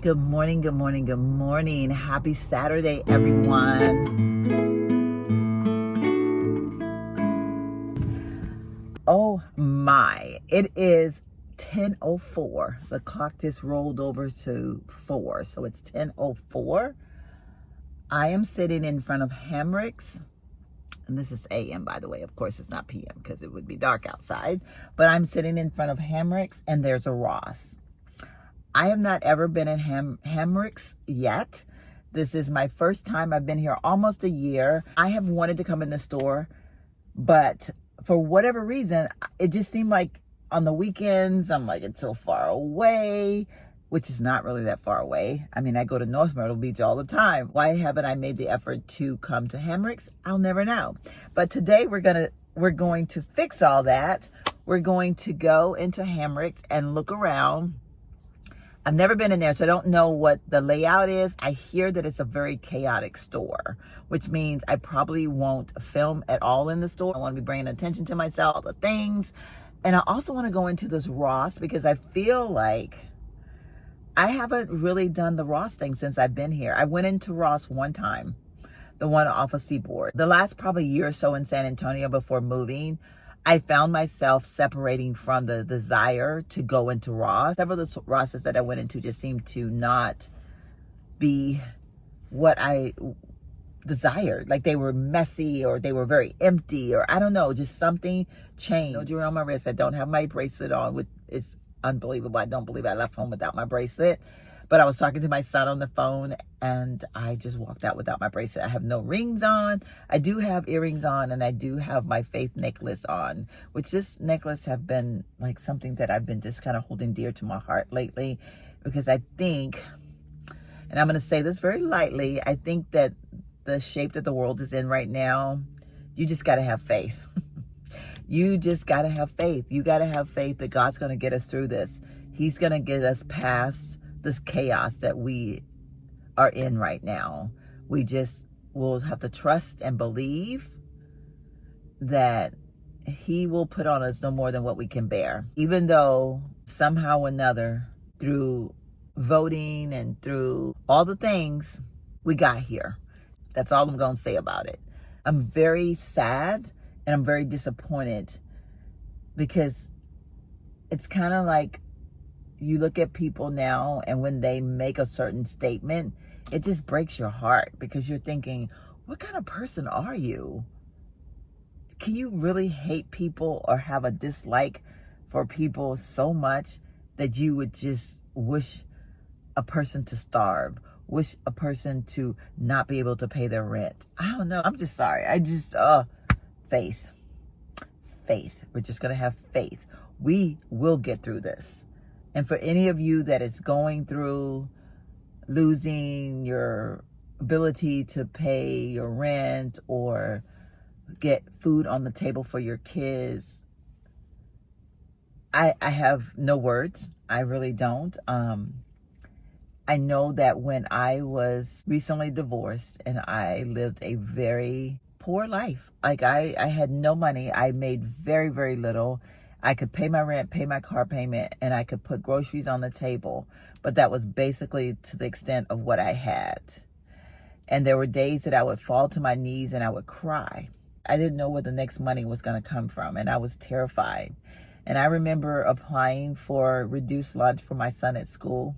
Good morning, good morning, good morning. Happy Saturday, everyone. Oh my, it is 10:04. The clock just rolled over to 4, so it's 10:04. I am sitting in front of Hamrick's, and this is AM, by the way. Of course, it's not PM because it would be dark outside, but I'm sitting in front of Hamrick's, and there's a Ross. I have not ever been in Hamrick's yet. This is my first time. I've been here almost a year. I have wanted to come in the store, but for whatever reason, it just seemed like on the weekends, I'm like, it's so far away, which is not really that far away. I mean, I go to North Myrtle Beach all the time. Why haven't I made the effort to come to Hamrick's? I'll never know. But today we're going to fix all that. We're going to go into Hamrick's and look around. I've never been in there, so I don't know what the layout is. I hear that it's a very chaotic store, which means I probably won't film at all in the store. I want to be bringing attention to myself, all the things. And I also want to go into this Ross because I feel like I haven't really done the Ross thing since I've been here. I went into Ross one time, the one off of Seaboard. The last probably year or so in San Antonio before moving, I found myself separating from the desire to go into Ross. Several of the Rosses that I went into just seemed to not be what I desired. Like they were messy or they were very empty or I don't know, just something changed. No jewelry on my wrist. I don't have my bracelet on. It's unbelievable. I don't believe I left home without my bracelet. But I was talking to my son on the phone and I just walked out without my bracelet. I have no rings on. I do have earrings on and I do have my faith necklace on, which this necklace have been like something that I've been just kind of holding dear to my heart lately because I think, and I'm going to say this very lightly, I think that the shape that the world is in right now, you just got to have faith. You just got to have faith. You got to have faith that God's going to get us through this. He's going to get us past this chaos that we are in right now. We just will have to trust and believe that he will put on us no more than what we can bear. Even though somehow or another, through voting and through all the things, we got here. That's all I'm going to say about it. I'm very sad and I'm very disappointed because it's kind of like you look at people now and when they make a certain statement, it just breaks your heart because you're thinking, what kind of person are you? Can you really hate people or have a dislike for people so much that you would just wish a person to starve, wish a person to not be able to pay their rent? I don't know. I'm just sorry. Faith. We're just going to have faith. We will get through this. And for any of you that is going through losing your ability to pay your rent or get food on the table for your kids, I have no words. I really don't. I know that when I was recently divorced and I lived a very poor life, like I had no money. I made very, very little. I could pay my rent, pay my car payment, and I could put groceries on the table. But that was basically to the extent of what I had. And there were days that I would fall to my knees and I would cry. I didn't know where the next money was going to come from, and I was terrified. And I remember applying for reduced lunch for my son at school.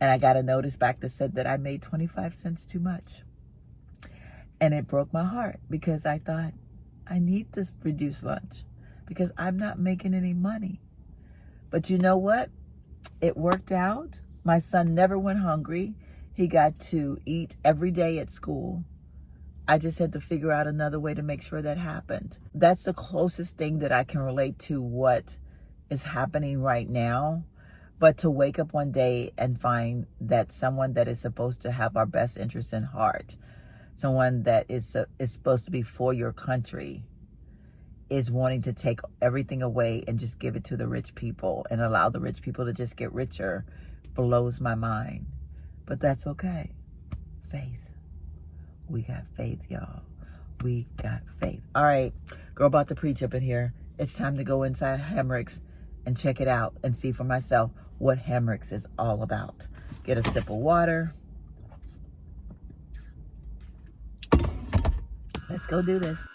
And I got a notice back that said that I made 25 cents too much. And it broke my heart because I thought, I need this reduced lunch because I'm not making any money. But you know what? It worked out. My son never went hungry. He got to eat every day at school. I just had to figure out another way to make sure that happened. That's the closest thing that I can relate to what is happening right now. But to wake up one day and find that someone that is supposed to have our best interests in heart, someone that is supposed to be for your country, is wanting to take everything away and just give it to the rich people and allow the rich people to just get richer, blows my mind. But that's okay. Faith. We got faith, y'all. We got faith. All right, girl about to preach up in here. It's time to go inside Hamrick's and check it out and see for myself what Hamrick's is all about. get a sip of water. Let's go do this.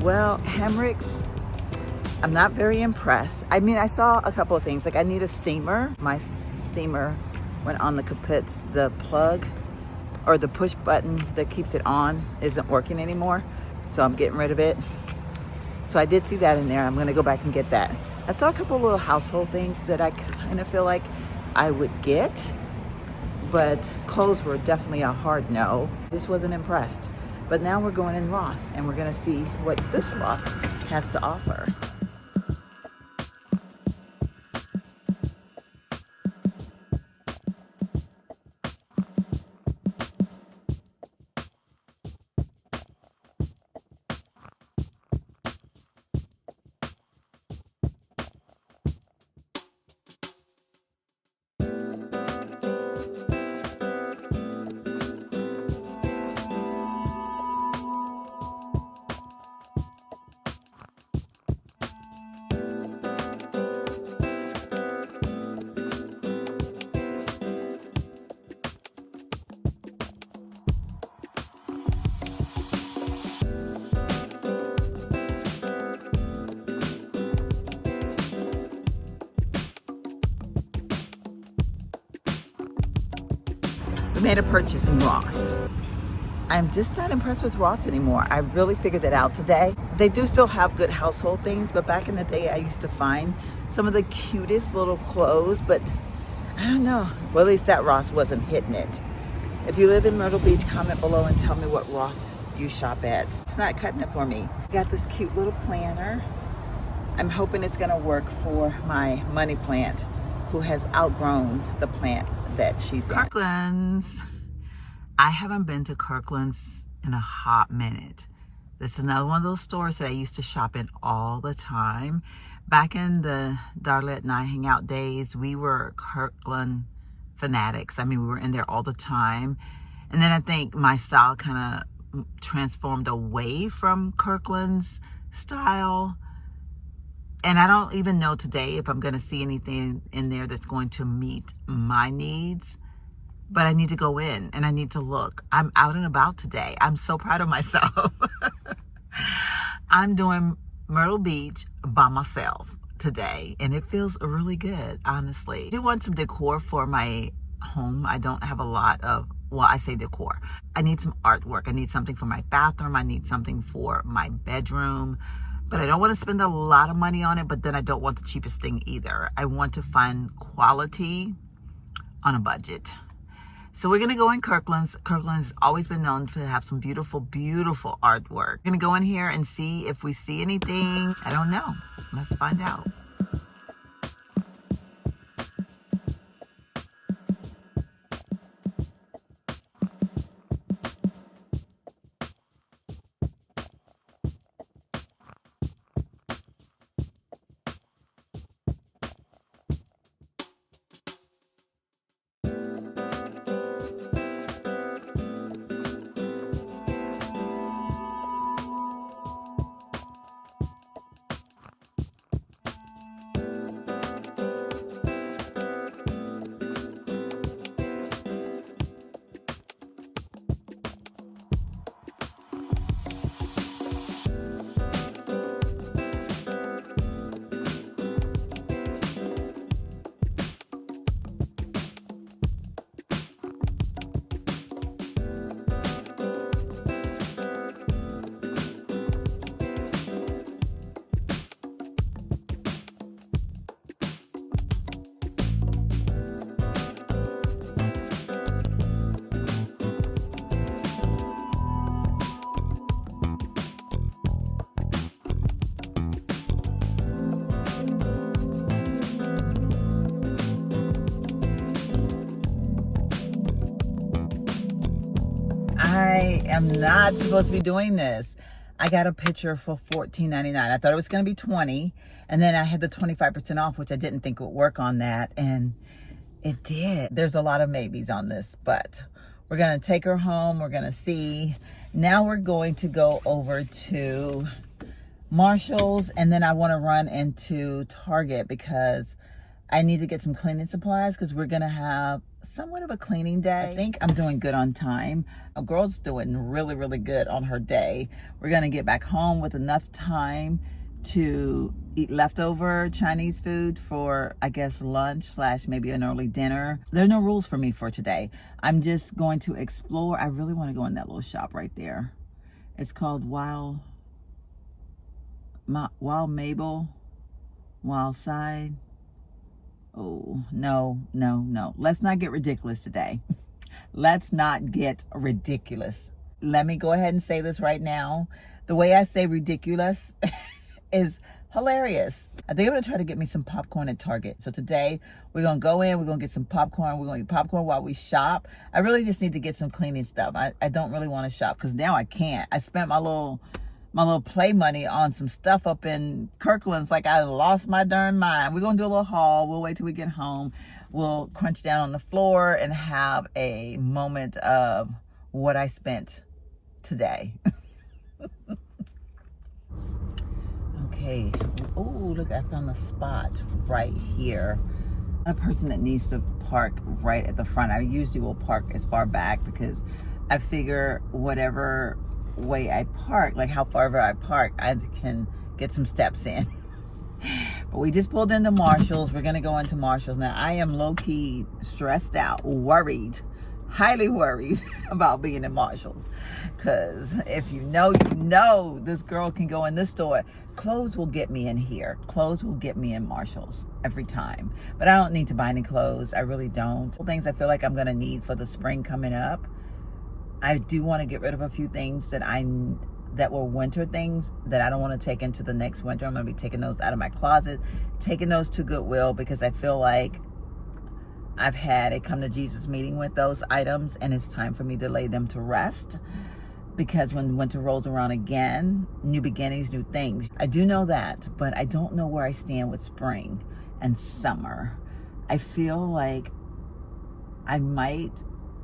Well, Hemrick's, I'm not very impressed. I mean, I saw a couple of things. Like, I need a steamer. My steamer went on the kaput. The plug or the push button that keeps it on isn't working anymore. So I'm getting rid of it. So I did see that in there. I'm going to go back and get that. I saw a couple of little household things that I kind of feel like I would get. But clothes were definitely a hard no. Just wasn't impressed. But now we're going in Ross, and we're going to see what this Ross has to offer. We made a purchase in Ross. I'm just not impressed with Ross anymore. I really figured that out today. They do still have good household things, but back in the day, I used to find some of the cutest little clothes, but I don't know. Well, at least that Ross wasn't hitting it. If you live in Myrtle Beach, comment below and tell me what Ross you shop at. It's not cutting it for me. Got this cute little planner. I'm hoping it's gonna work for my money plant, who has outgrown the plant that she's in. Kirkland's. I haven't been to Kirkland's in a hot minute. This is another one of those stores that I used to shop in all the time. Back in the Darlette and I hangout days, we were Kirkland fanatics. I mean, we were in there all the time. And then I think my style kind of transformed away from Kirkland's style. And I don't even know today if I'm going to see anything in there that's going to meet my needs. But I need to go in and I need to look. I'm out and about today. I'm so proud of myself. I'm doing Myrtle Beach by myself today. And it feels really good, honestly. I do want some decor for my home. I don't have a lot of, well, I say decor. I need some artwork. I need something for my bathroom. I need something for my bedroom. But I don't want to spend a lot of money on it, but then I don't want the cheapest thing either. I want to find quality on a budget. So we're going to go in Kirkland's. Kirkland's always been known to have some beautiful, beautiful artwork. We're going to go in here and see if we see anything. I don't know. Let's find out. I am not supposed to be doing this. I got a picture for $14.99. I thought it was going to be $20, and then I had the 25% off, which I didn't think would work on that, and it did. There's a lot of maybes on this, but we're going to take her home. We're going to see. Now we're going to go over to Marshall's, and then I want to run into Target because I need to get some cleaning supplies because we're going to have somewhat of a cleaning day. I think I'm doing good on time. A girl's doing really, really good on her day. We're going to get back home with enough time to eat leftover Chinese food for, I guess, lunch / maybe an early dinner. There are no rules for me for today. I'm just going to explore. I really want to go in that little shop right there. It's called Wild Mabel, Wild Side. Oh, no. Let's not get ridiculous today. Let's not get ridiculous. Let me go ahead and say this right now. The way I say ridiculous is hilarious. I think I'm going to try to get me some popcorn at Target. So today we're going to go in, we're going to get some popcorn. We're going to eat popcorn while we shop. I really just need to get some cleaning stuff. I don't really want to shop because now I can't. I spent my little play money on some stuff up in Kirkland's like I lost my darn mind. We're going to do a little haul. We'll wait till we get home. We'll crunch down on the floor and have a moment of what I spent today. Okay. Oh, look, I found a spot right here. A person that needs to park right at the front. I usually will park as far back because I figure whatever way I park, like how far I park, I can get some steps in. But we just pulled into Marshall's. We're gonna go into Marshall's now. I am low-key stressed out, worried, highly worried about being in Marshall's, because if you know this girl can go in this store. Clothes will get me in here. Clothes will get me in Marshall's every time. But I don't need to buy any clothes. I really don't. Things I feel like I'm gonna need for the spring coming up. I do want to get rid of a few things that were winter things that I don't want to take into the next winter. I'm going to be taking those out of my closet, taking those to Goodwill because I feel like I've had a come to Jesus meeting with those items and it's time for me to lay them to rest because when winter rolls around again, new beginnings, new things. I do know that, but I don't know where I stand with spring and summer. I feel like I might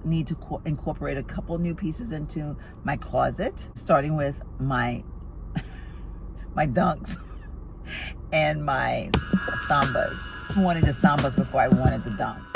need to incorporate a couple new pieces into my closet, starting with my dunks and my sambas. I wanted the sambas before I wanted the dunks.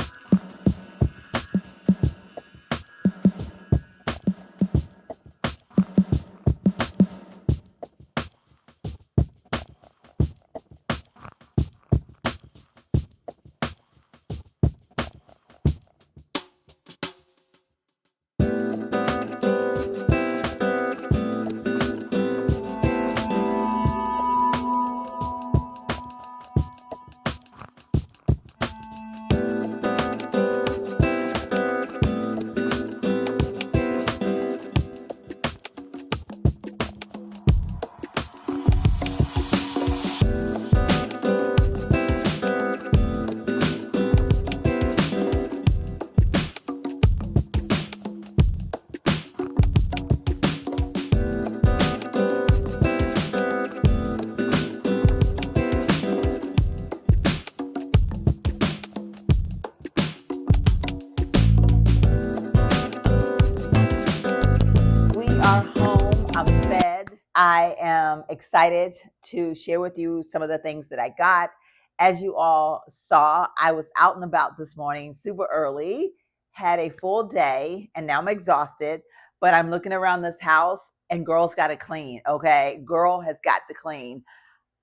I am excited to share with you some of the things that I got. As you all saw, I was out and about this morning super early, had a full day, and now I'm exhausted, but I'm looking around this house and girl's got to clean, okay? Girl has got to clean.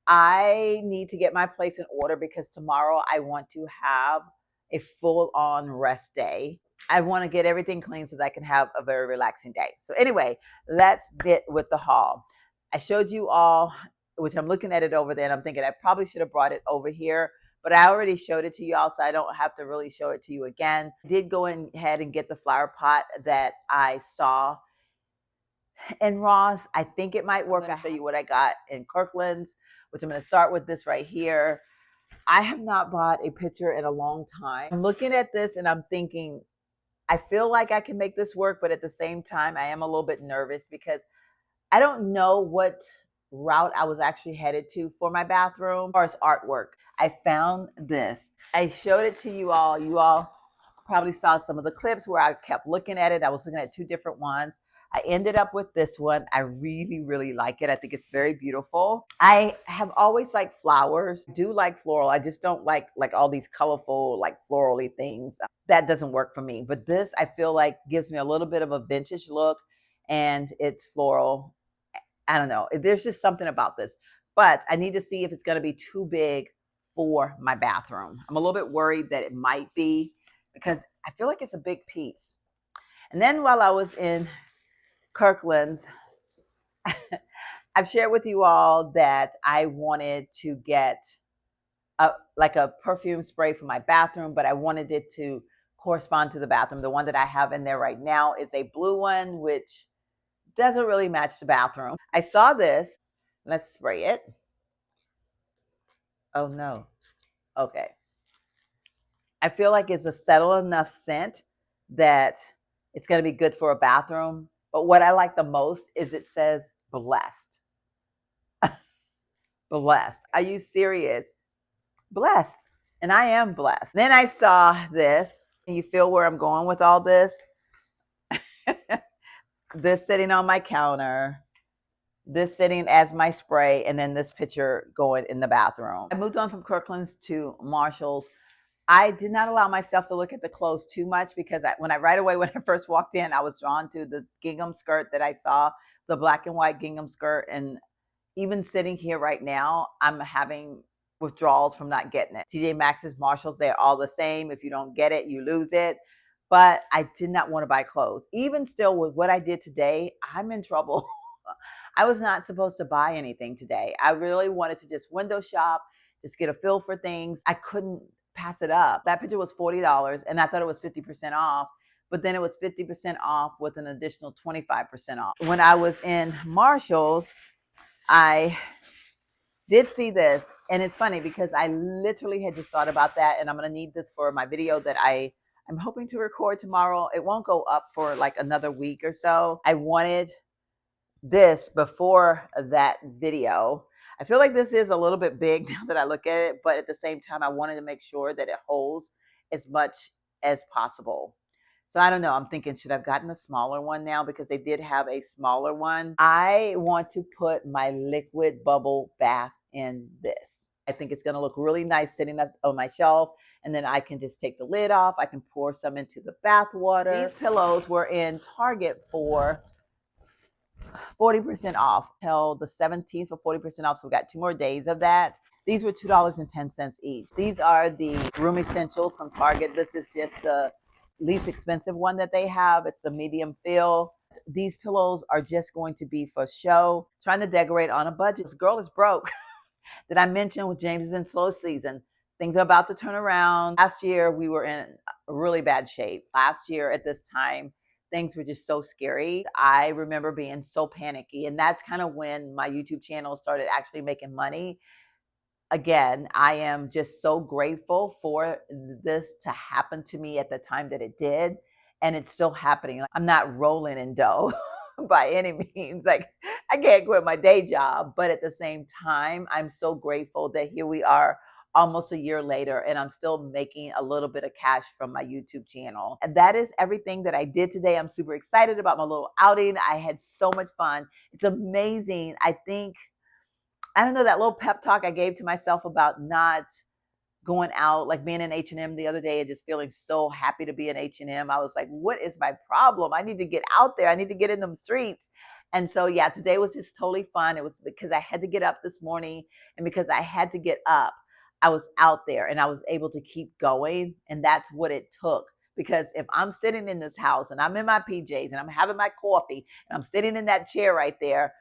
I need to get my place in order because tomorrow I want to have a full-on rest day. I want to get everything clean so that I can have a very relaxing day. So anyway, let's get with the haul. I showed you all, which I'm looking at it over there, and I'm thinking I probably should have brought it over here, but I already showed it to y'all, so I don't have to really show it to you again. I did go ahead and get the flower pot that I saw in Ross. I think it might work. I'll show you what I got in Kirkland's, which I'm going to start with this right here. I have not bought a picture in a long time. I'm looking at this and I'm thinking, I feel like I can make this work, but at the same time, I am a little bit nervous because I don't know what route I was actually headed to for my bathroom as far as artwork. I found this. I showed it to you all. You all probably saw some of the clips where I kept looking at it. I was looking at two different ones. I ended up with this one. I really, really like it. I think it's very beautiful. I have always liked flowers. I do like floral. I just don't like all these colorful, like florally things. That doesn't work for me. But this, I feel like, gives me a little bit of a vintage look, and it's floral. I don't know. There's just something about this. But I need to see if it's going to be too big for my bathroom. I'm a little bit worried that it might be because I feel like it's a big piece. And then while I was in Kirkland's, I've shared with you all that I wanted to get like a perfume spray for my bathroom, but I wanted it to correspond to the bathroom. The one that I have in there right now is a blue one, which doesn't really match the bathroom. I saw this. Let's spray it. Oh no. Okay. I feel like it's a settled enough scent that it's going to be good for a bathroom. But what I like the most is it says blessed. Blessed. Are you serious? Blessed. And I am blessed. Then I saw this. Can you feel where I'm going with all this? This sitting on my counter, this sitting as my spray, and then this picture going in the bathroom. I moved on from Kirkland's to Marshall's. I did not allow myself to look at the clothes too much because when I first walked in, I was drawn to this gingham skirt that I saw, the black and white gingham skirt. And even sitting here right now, I'm having withdrawals from not getting it. TJ Maxx's, Marshalls, they're all the same. If you don't get it, you lose it. But I did not want to buy clothes. Even still with what I did today, I'm in trouble. I was not supposed to buy anything today. I really wanted to just window shop, just get a feel for things. I couldn't pass it up. That picture was $40 and I thought it was 50% off, but then it was 50% off with an additional 25% off. When I was in Marshall's, I did see this, and it's funny because I literally had just thought about that, and I'm going to need this for my video that I'm hoping to record tomorrow. It won't go up for like another week or so. I wanted this before that video. I feel like this is a little bit big now that I look at it, but at the same time, I wanted to make sure that it holds as much as possible. So I don't know. I'm thinking, should I have gotten a smaller one now? Because they did have a smaller one. I want to put my liquid bubble bath in this. I think it's going to look really nice sitting up on my shelf. And then I can just take the lid off. I can pour some into the bath water. These pillows were in Target for 40% off till the 17th for 40% off. So we got 2 more days of that. These were $2.10 each. These are the room essentials from Target. This is just the least expensive one that they have. It's a medium feel. These pillows are just going to be for show. Trying to decorate on a budget. This girl is broke. Did I mention with James is in slow season? Things are about to turn around. Last year, we were in really bad shape. Last year at this time, things were just so scary. I remember being so panicky. And that's kind of when my YouTube channel started actually making money. Again, I am just so grateful for this to happen to me at the time that it did. And it's still happening. I'm not rolling in dough by any means. Like, I can't quit my day job. But at the same time, I'm so grateful that here we are almost a year later, and I'm still making a little bit of cash from my YouTube channel. And that is everything that I did today. I'm super excited about my little outing. I had so much fun. It's amazing. I don't know, that little pep talk I gave to myself about not going out, like being in H&M the other day and just feeling so happy to be in H&M. I was like, what is my problem? I need to get out there. I need to get in them streets. And so, yeah, today was just totally fun. It was because I had to get up this morning, and because I had to get up, I was out there and I was able to keep going. And that's what it took. Because if I'm sitting in this house and I'm in my PJs and I'm having my coffee and I'm sitting in that chair right there,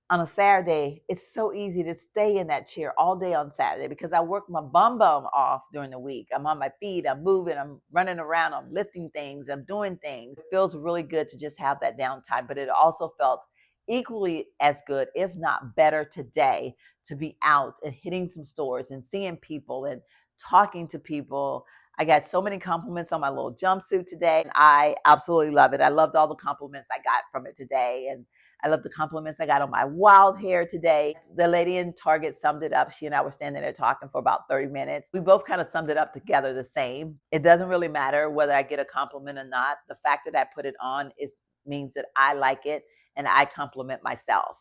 on a Saturday, it's so easy to stay in that chair all day on Saturday because I work my bum off during the week. I'm on my feet, I'm moving, I'm running around, I'm lifting things, I'm doing things. It feels really good to just have that downtime, but it also felt equally as good, if not better today, to be out and hitting some stores and seeing people and talking to people. I got so many compliments on my little jumpsuit today. And I absolutely love it. I loved all the compliments I got from it today. And I love the compliments I got on my wild hair today. The lady in Target summed it up. She and I were standing there talking for about 30 minutes. We both kind of summed it up together the same. It doesn't really matter whether I get a compliment or not. The fact that I put it on means that I like it and I compliment myself.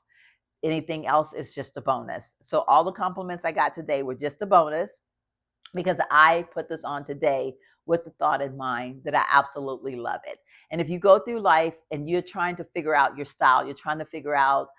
Anything else is just a bonus. So all the compliments I got today were just a bonus because I put this on today with the thought in mind that I absolutely love it. And if you go through life and you're trying to figure out your style, you're trying to figure out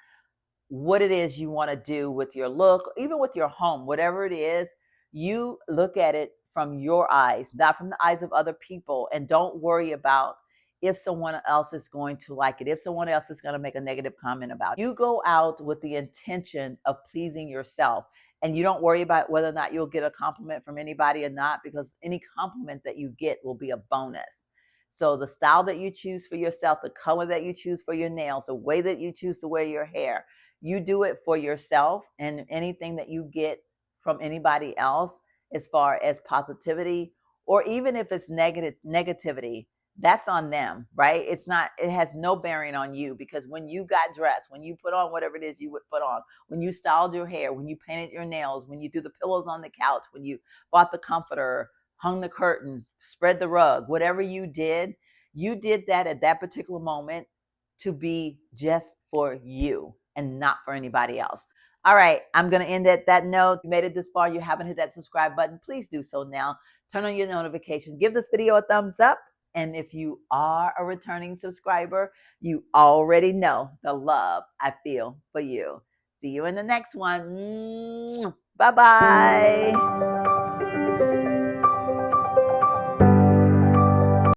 what it is you want to do with your look, even with your home, whatever it is, you look at it from your eyes, not from the eyes of other people. And don't worry about if someone else is going to like it, if someone else is going to make a negative comment about it. You go out with the intention of pleasing yourself. And you don't worry about whether or not you'll get a compliment from anybody or not, because any compliment that you get will be a bonus. So the style that you choose for yourself, the color that you choose for your nails, the way that you choose to wear your hair, you do it for yourself. And anything that you get from anybody else as far as positivity, or even if it's negativity, that's on them, right? It has no bearing on you, because when you got dressed, when you put on whatever it is you would put on, when you styled your hair, when you painted your nails, when you threw the pillows on the couch, when you bought the comforter, hung the curtains, spread the rug, whatever you did that at that particular moment to be just for you and not for anybody else. All right, I'm going to end at that note. If you made it this far, you haven't hit that subscribe button, please do so now. Turn on your notifications. Give this video a thumbs up. And if you are a returning subscriber, you already know the love I feel for you. See you in the next one. Bye-bye.